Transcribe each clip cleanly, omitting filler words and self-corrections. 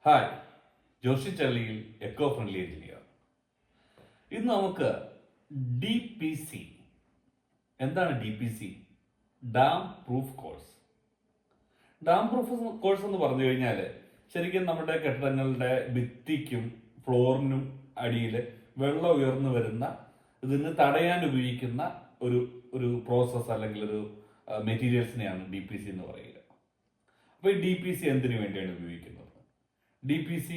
Hi, Joshi ചള്ളിയിൽ eco friendly engineer. ഇന്ന് നമുക്ക് DPC, എന്താണ് DPC? Dam proof course. Dam proof course എന്ന് പറഞ്ഞു കഴിഞ്ഞാൽ ശരിക്കും നമ്മുടെ കെട്ടിടങ്ങളുടെ ഭിത്തിക്കും ഫ്ലോറിനും അടിയിൽ വെള്ളം ഉയർന്നു വരുന്ന ഇതിന് തടയാൻ ഉപയോഗിക്കുന്ന ഒരു ഒരു പ്രോസസ്സ് അല്ലെങ്കിൽ ഒരു മെറ്റീരിയൽസിനെയാണ് DPC എന്ന് പറയുക. അപ്പോൾ ഈ DPC എന്തിനു വേണ്ടിയാണ് ഉപയോഗിക്കുന്നത്? DPC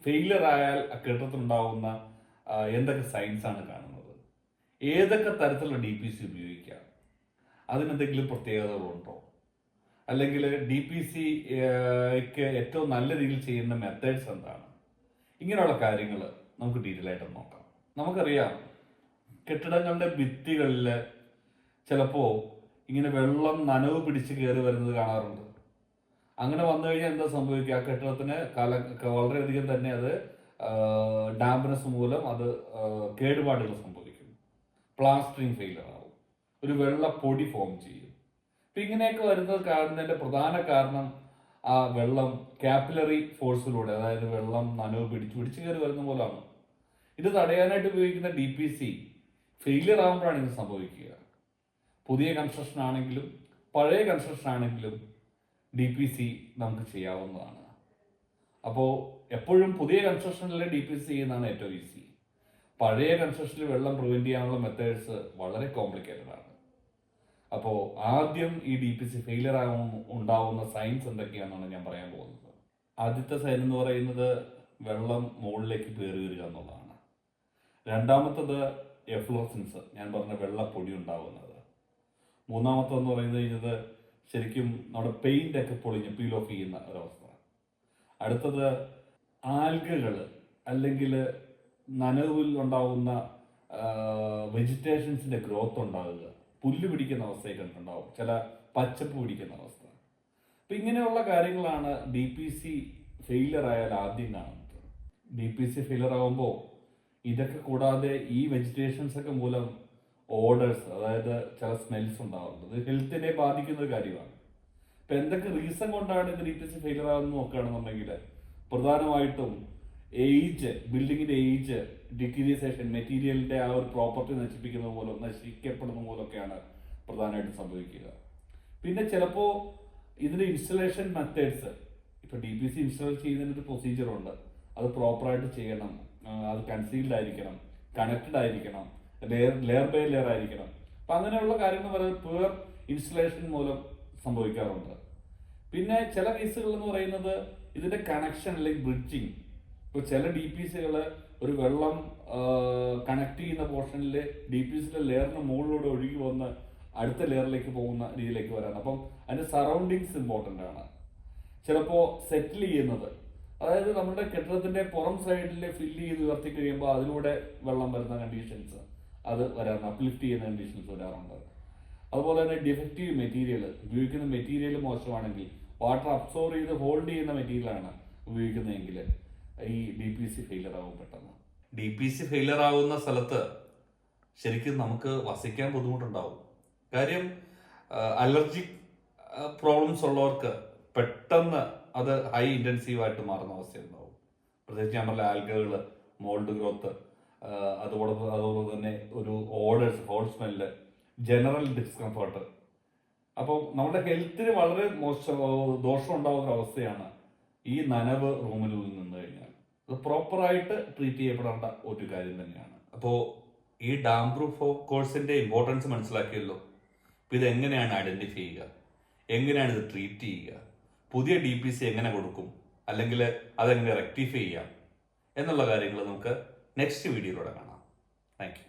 ഫെയിലർ ആയാൽ കെട്ടിടത്തിലുണ്ടാവുന്ന എന്തൊക്കെ സയൻസ് ആണ് കാണുന്നത്, ഏതൊക്കെ തരത്തിലുള്ള DPC ഉപയോഗിക്കാം, അതിനെന്തെങ്കിലും പ്രത്യേകതകളുണ്ടോ, അല്ലെങ്കിൽ DPCക്ക് ഏറ്റവും നല്ല രീതിയിൽ ചെയ്യുന്ന മെത്തേഡ്സ് എന്താണ്, ഇങ്ങനെയുള്ള കാര്യങ്ങൾ നമുക്ക് ഡീറ്റെയിൽ ആയിട്ട് നോക്കാം. നമുക്കറിയാം, കെട്ടിടങ്ങളുടെ ഭിത്തികളിൽ ചിലപ്പോൾ ഇങ്ങനെ വെള്ളം നനവ് പിടിച്ച് കയറി വരുന്നത് കാണാറുണ്ട്. അങ്ങനെ വന്നു കഴിഞ്ഞാൽ എന്താ സംഭവിക്കുക? ആ കെട്ടിടത്തിന് വളരെയധികം തന്നെ അത് ഡാംപ്നെസ് മൂലം അത് കേടുപാടുകൾ സംഭവിക്കും. പ്ലാസ്റ്ററിങ് ഫെയിലർ ആവും, ഒരു വെള്ളപ്പൊടി ഫോം ചെയ്യും. അപ്പൊ ഇങ്ങനെയൊക്കെ വരുന്നത് കാണുന്നതിന്റെ പ്രധാന കാരണം ആ വെള്ളം കാപ്പിലറി ഫോഴ്സിലൂടെ, അതായത് വെള്ളം നനവ് പിടിച്ച് കയറി വരുന്ന പോലാണ്. ഇത് തടയാനായിട്ട് ഉപയോഗിക്കുന്ന DPC ഫെയിലിയർ ആകുമ്പോഴാണ് ഇത് സംഭവിക്കുക. പുതിയ കൺസ്ട്രക്ഷൻ ആണെങ്കിലും പഴയ കൺസ്ട്രക്ഷൻ ആണെങ്കിലും DPC നമുക്ക് ചെയ്യാവുന്നതാണ്. അപ്പോൾ എപ്പോഴും പുതിയ കൺസ്ട്രക്ഷനിൽ DPC ചെയ്യുന്നതാണ് ഏറ്റവും ഈസി. പഴയ കൺസ്ട്രക്ഷനിൽ വെള്ളം പ്രിവെന്റ് ചെയ്യാനുള്ള മെത്തേഡ്സ് വളരെ കോംപ്ലിക്കേറ്റഡ് ആണ്. അപ്പോൾ ആദ്യം ഈ DPC ഫെയിലിയർ ഉണ്ടാവുന്ന സയൻസ് എന്തൊക്കെയാണെന്നാണ് ഞാൻ പറയാൻ പോകുന്നത്. ആദ്യത്തെ സൈൻ എന്ന് പറയുന്നത് വെള്ളം മുകളിലേക്ക് കയറി വരിക എന്നുള്ളതാണ്. രണ്ടാമത്തത് എഫ്ലോറസൻസ്, ഞാൻ പറഞ്ഞ വെള്ളപ്പൊടി ഉണ്ടാവുന്നത്. മൂന്നാമത്തെന്ന് പറയുന്നത് ശരിക്കും നമ്മുടെ പെയിന്റ് ഒക്കെ പൊളിഞ്ഞ് പീൽ ഓഫ് ചെയ്യുന്ന ഒരവസ്ഥ. അടുത്തത് ആൽഗകൾ അല്ലെങ്കിൽ നനവിൽ ഉണ്ടാവുന്ന വെജിറ്റേഷൻസിന്റെ ഗ്രോത്ത് ഉണ്ടാവുക, പുല്ല് പിടിക്കുന്ന അവസ്ഥയൊക്കെ ഉണ്ടാവും, ചില പച്ചപ്പ് പിടിക്കുന്ന അവസ്ഥ. അപ്പൊ ഇങ്ങനെയുള്ള കാര്യങ്ങളാണ് DPC ഫെയിലർ ആയാൽ ആദ്യം കാണുന്നത്. DPC ഫെയിലർ ആകുമ്പോൾ ഇതൊക്കെ കൂടാതെ ഈ വെജിറ്റേഷൻസ് ഒക്കെ മൂലം ഓർഡേഴ്സ്, അതായത് ചില സ്മെൽസ് ഉണ്ടാവുന്നത്, ഇത് ഹെൽത്തിനെ ബാധിക്കുന്ന ഒരു കാര്യമാണ്. ഇപ്പൊ എന്തൊക്കെ റീസൺ കൊണ്ടാണ് ഇത് DPC ഫെയിലർ ആകുന്നത് നോക്കുകയാണെന്നുണ്ടെങ്കിൽ പ്രധാനമായിട്ടും ഏജ്, ബിൽഡിങ്ങിന്റെ ഏജ്, ഡിക്രീസേഷൻ, മെറ്റീരിയലിന്റെ ആ ഒരു പ്രോപ്പർട്ടി നശിക്കപ്പെടുന്ന പോലൊക്കെയാണ് പ്രധാനമായിട്ടും സംഭവിക്കുക. പിന്നെ ചിലപ്പോ ഇതിന്റെ ഇൻസ്റ്റലേഷൻ മെത്തേഡ്സ്, ഇപ്പൊ DPC ഇൻസ്റ്റാൾ ചെയ്യുന്നതിന് ഒരു പ്രൊസീജിയർ ഉണ്ട്. അത് പ്രോപ്പറായിട്ട് ചെയ്യണം, അത് കൺസീൽഡ് ആയിരിക്കണം, കണക്റ്റഡ് ആയിരിക്കണം, ലെയർ ബൈ ലെയർ ആയിരിക്കണം. അപ്പൊ അങ്ങനെയുള്ള കാര്യങ്ങൾ പറയുന്നത് പുവർ ഇൻസ്റ്റലേഷൻ മൂലം സംഭവിക്കാറുണ്ട്. പിന്നെ ചില കേസുകൾ എന്ന് പറയുന്നത് ഇതിന്റെ കണക്ഷൻ അല്ലെങ്കിൽ ബ്രിഡ്ജിങ്. ഇപ്പൊ ചില DPCകൾ ഒരു വെള്ളം കണക്ട് ചെയ്യുന്ന പോർഷനിൽ DPCയുടെ ലെയറിന് മുകളിലൂടെ ഒഴുകി വന്ന് അടുത്ത ലെയറിലേക്ക് പോകുന്ന രീതിയിലേക്ക് വരാണ്. അപ്പം അതിന്റെ സറൗണ്ടിങ്സ് ഇമ്പോർട്ടൻ്റ് ആണ്. ചിലപ്പോ സെറ്റിൽ ചെയ്യുന്നത്, അതായത് നമ്മുടെ കെട്ടിടത്തിന്റെ പുറം സൈഡിൽ ഫില്ല് ചെയ്ത് ഉയർത്തി കഴിയുമ്പോൾ അതിലൂടെ വെള്ളം വരുന്ന കണ്ടീഷൻസ് അത് വരാറുണ്ട്, അപ്ലിഫ്റ്റ് ചെയ്യുന്ന കണ്ടീഷൻസ് വരാറുണ്ട്. അതുപോലെ തന്നെ ഡിഫക്റ്റീവ് മെറ്റീരിയൽ, ഉപയോഗിക്കുന്ന മെറ്റീരിയൽ മോശമാണെങ്കിൽ, വാട്ടർ അബ്സോർവ് ചെയ്ത് ഹോൾഡ് ചെയ്യുന്ന മെറ്റീരിയലാണ് ഉപയോഗിക്കുന്നതെങ്കിൽ ഈ DPC ഫെയിലർ ആവും പെട്ടെന്ന്. DPC ഫെയിലർ ആവുന്ന സ്ഥലത്ത് ശരിക്കും നമുക്ക് വസിക്കാൻ ബുദ്ധിമുട്ടുണ്ടാവും. കാര്യം അലർജിക് പ്രോബ്ലംസ് ഉള്ളവർക്ക് പെട്ടെന്ന് അത് ഹൈ ഇന്റൻസീവ് ആയിട്ട് മാറുന്ന അവസ്ഥയുണ്ടാവും. പ്രത്യേകിച്ച് നമ്മൾ ആൽഗകൾ, മോൾഡ് ഗ്രോത്ത്, അതുപോലെ തന്നെ ഒരു orders, whole smell, general discomfort. അപ്പം നമ്മുടെ ഹെൽത്തിന് വളരെ ദോഷം ഉണ്ടാകുന്ന അവസ്ഥയാണ് ഈ നനവ് റൂമിൽ നിന്ന് കഴിഞ്ഞാൽ. അത് പ്രോപ്പറായിട്ട് ട്രീറ്റ് ചെയ്യപ്പെടേണ്ട ഒരു കാര്യം തന്നെയാണ്. അപ്പോൾ ഈ ഡാം പ്രൂഫ് കോഴ്സിന്റെ ഇമ്പോർട്ടൻസ് മനസ്സിലാക്കിയല്ലോ. അപ്പോൾ ഇത് എങ്ങനെയാണ് ഐഡന്റിഫൈ ചെയ്യുക, എങ്ങനെയാണ് ഇത് ട്രീറ്റ് ചെയ്യുക, പുതിയ DPC എങ്ങനെ കൊടുക്കും, അല്ലെങ്കിൽ അതെങ്ങനെ റെക്ടിഫൈ ചെയ്യാം എന്നുള്ള കാര്യങ്ങൾ നമുക്ക് നെക്സ്റ്റ് വീഡിയോയിലൂടെ കാണാം. Thank you.